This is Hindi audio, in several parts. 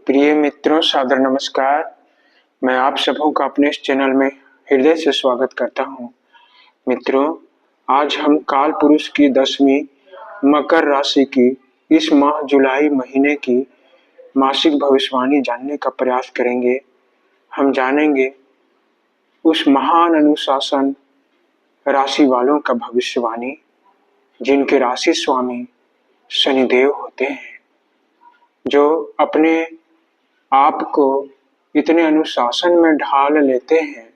प्रिय मित्रों, सादर नमस्कार। मैं आप सबों का अपने इस चैनल में हृदय से स्वागत करता हूं। मित्रों, आज हम काल पुरुष की 10वीं मकर राशि की इस माह जुलाई महीने की मासिक भविष्यवाणी जानने का प्रयास करेंगे। हम जानेंगे उस महान अनुशासन राशि वालों का भविष्यवाणी जिनके राशि स्वामी शनिदेव होते हैं, जो अपने आप को इतने अनुशासन में ढाल लेते हैं,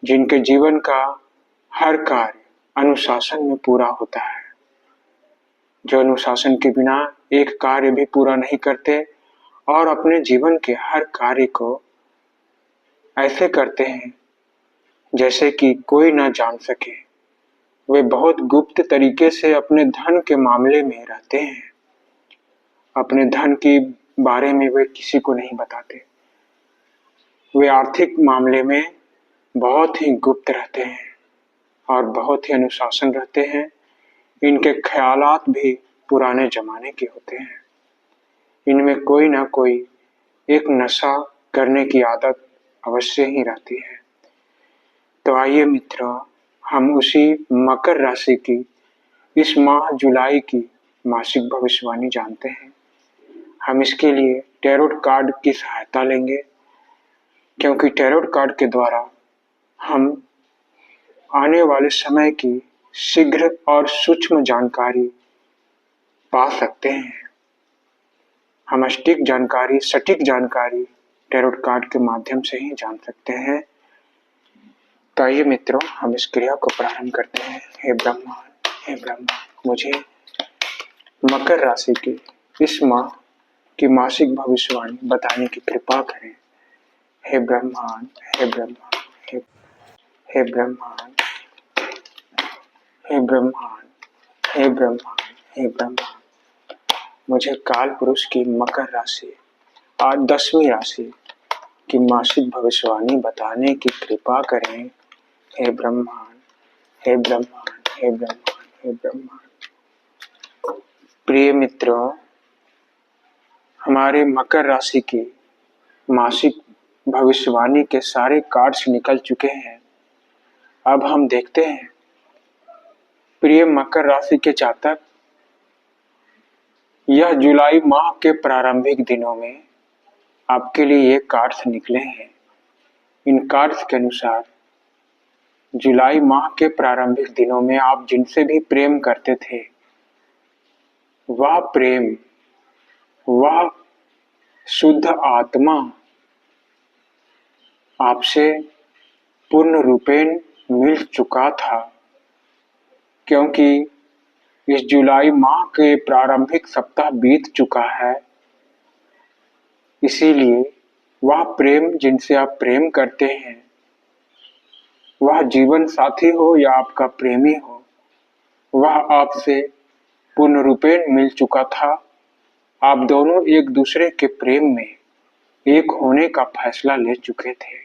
जिनके जीवन का हर कार्य अनुशासन में पूरा होता है, जो अनुशासन के बिना एक कार्य भी पूरा नहीं करते और अपने जीवन के हर कार्य को ऐसे करते हैं जैसे कि कोई ना जान सके। वे बहुत गुप्त तरीके से अपने धन के मामले में रहते हैं। अपने धन के बारे में वे किसी को नहीं बताते। वे आर्थिक मामले में बहुत ही गुप्त रहते हैं और बहुत ही अनुशासन रहते हैं। इनके ख्यालात भी पुराने जमाने के होते हैं। इनमें कोई ना कोई एक नशा करने की आदत अवश्य ही रहती है। तो आइए मित्रों, हम उसी मकर राशि की इस माह जुलाई की मासिक भविष्यवाणी जानते हैं। हम इसके लिए टैरोट कार्ड की सहायता लेंगे, क्योंकि टैरोट कार्ड के द्वारा हम आने वाले समय की शीघ्र और सूक्ष्म जानकारी पा सकते हैं। हम सटीक जानकारी टैरोट कार्ड के माध्यम से ही जान सकते हैं। तो आइए मित्रों, हम इस क्रिया को प्रारंभ करते हैं। हे ब्रह्मा, मुझे मकर राशि की इस माह की मासिक भविष्यवाणी बताने की कृपा करें। हे ब्रह्मांड, हे ब्रह्मांड, हे ब्रह्मांड, हे ब्रह्मांड, हे ब्रह्मांड, हे ब्रह्मांड, मुझे काल पुरुष की मकर राशि और 10वीं राशि की मासिक भविष्यवाणी बताने की कृपा करें। हे ब्रह्मांड, हे ब्रह्मांड, हे ब्रह्मांड, हे ब्रह्मांड। प्रिय मित्रों, हमारे मकर राशि की मासिक भविष्यवाणी के सारे कार्ड्स निकल चुके हैं। अब हम देखते हैं प्रिय मकर राशि के जातक, यह जुलाई माह के प्रारंभिक दिनों में आपके लिए ये कार्ड्स निकले हैं। इन कार्ड्स के अनुसार जुलाई माह के प्रारंभिक दिनों में आप जिनसे भी प्रेम करते थे, वह प्रेम, वह शुद्ध आत्मा आपसे पूर्ण रूपेण मिल चुका था, क्योंकि इस जुलाई माह के प्रारंभिक सप्ताह बीत चुका है। इसीलिए वह प्रेम जिनसे आप प्रेम करते हैं, वह जीवन साथी हो या आपका प्रेमी हो, वह आपसे पूर्ण रूपेण मिल चुका था। आप दोनों एक दूसरे के प्रेम में एक होने का फैसला ले चुके थे।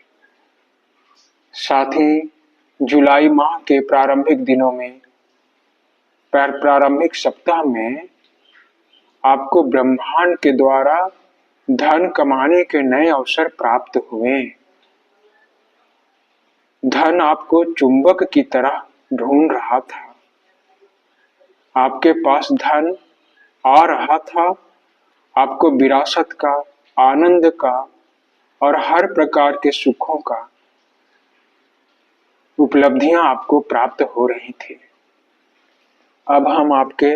साथ ही जुलाई माह के प्रारंभिक दिनों में, प्रारंभिक सप्ताह में आपको ब्रह्मांड के द्वारा धन कमाने के नए अवसर प्राप्त हुए। धन आपको चुंबक की तरह ढूंढ रहा था। आपके पास धन आ रहा था। आपको विरासत का, आनंद का और हर प्रकार के सुखों का उपलब्धियां आपको प्राप्त हो रही थी। अब हम आपके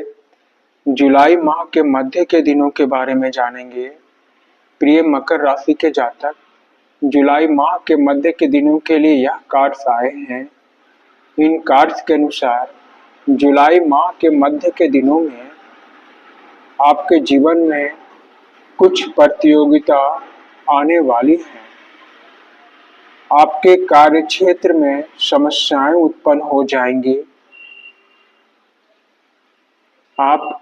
जुलाई माह के मध्य के दिनों के बारे में जानेंगे। प्रिय मकर राशि के जातक, जुलाई माह के मध्य के दिनों के लिए यह कार्ड्स आए हैं। इन कार्ड्स के अनुसार जुलाई माह के मध्य के दिनों में आपके जीवन में कुछ प्रतियोगिता आने वाली है। आपके कार्य क्षेत्र में समस्याएं उत्पन्न हो जाएंगी। आप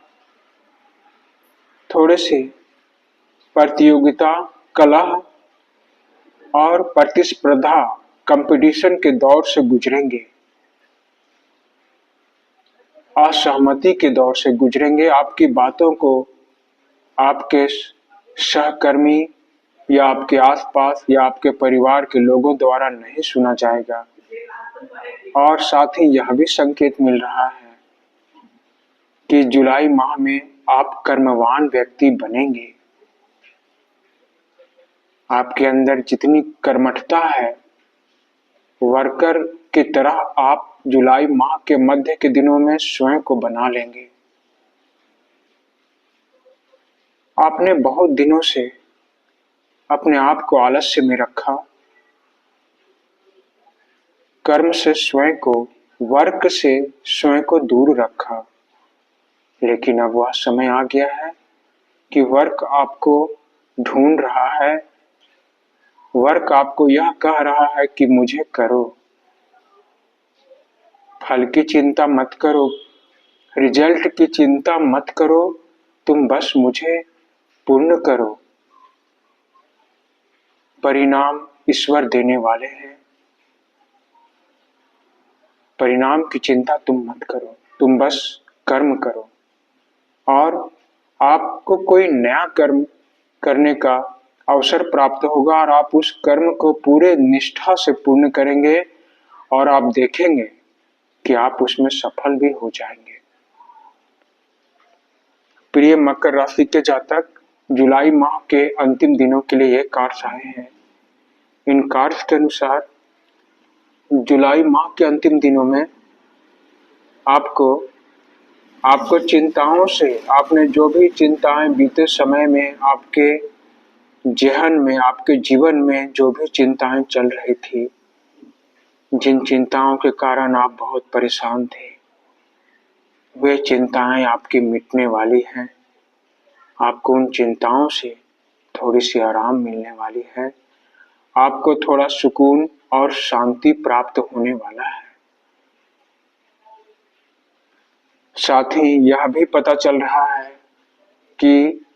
थोड़े से प्रतियोगिता, कलह और प्रतिस्पर्धा, कंपटीशन के दौर से गुजरेंगे। असहमति के दौर से गुजरेंगे। आपकी बातों को आपके सहकर्मी या आपके आसपास या आपके परिवार के लोगों द्वारा नहीं सुना जाएगा। और साथ ही यह भी संकेत मिल रहा है कि जुलाई माह में आप कर्मवान व्यक्ति बनेंगे। आपके अंदर जितनी कर्मठता है, वर्कर की तरह आप जुलाई माह के मध्य के दिनों में स्वयं को बना लेंगे। आपने बहुत दिनों से अपने आप को आलस्य में रखा, कर्म से स्वयं को, वर्क से स्वयं को दूर रखा, लेकिन अब वह समय आ गया है कि वर्क आपको ढूंढ रहा है। वर्क आपको यह कह रहा है कि मुझे करो। फल की चिंता मत करो, रिजल्ट की चिंता मत करो, तुम बस मुझे पूर्ण करो। परिणाम ईश्वर देने वाले हैं। परिणाम की चिंता तुम मत करो, तुम बस कर्म करो और आपको कोई नया कर्म करने का अवसर प्राप्त होगा और आप उस कर्म को पूरे निष्ठा से पूर्ण करेंगे और आप देखेंगे कि आप उसमें सफल भी हो जाएंगे। प्रिय मकर राशि के जातक, जुलाई माह के अंतिम दिनों के लिए ये कार्ड्स आए हैं। इन कार्ड्स के अनुसार जुलाई माह के अंतिम दिनों में आपको चिंताओं से, आपने जो भी चिंताएं बीते समय में आपके जेहन में, आपके जीवन में जो भी चिंताएं चल रही थी, जिन चिंताओं के कारण आप बहुत परेशान थे, वे चिंताएं आपकी मिटने वाली हैं। आपको उन चिंताओं से थोड़ी सी आराम मिलने वाली है। आपको थोड़ा सुकून और शांति प्राप्त होने वाला है। साथ ही यह भी पता चल रहा है कि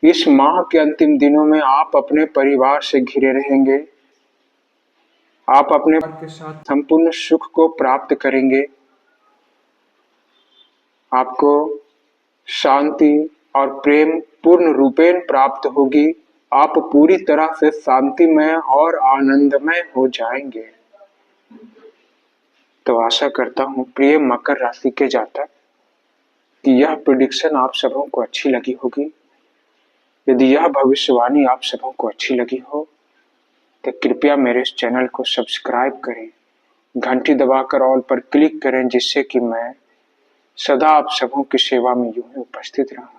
इस माह के अंतिम दिनों में आप अपने परिवार से घिरे रहेंगे। आप अपने परिवार के साथ संपूर्ण सुख को प्राप्त करेंगे। आपको शांति और प्रेम पूर्ण रूपेण प्राप्त होगी। आप पूरी तरह से शांतिमय और आनंदमय हो जाएंगे। तो आशा करता हूं प्रिय मकर राशि के जातक कि यह प्रेडिक्शन आप सबों को अच्छी लगी होगी। यदि यह भविष्यवाणी आप सबों को अच्छी लगी हो तो कृपया मेरे इस चैनल को सब्सक्राइब करें, घंटी दबाकर ऑल पर क्लिक करें, जिससे कि मैं सदा आप सबों की सेवा में यूं ही उपस्थित रहूं।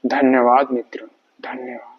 धन्यवाद मित्रों, धन्यवाद।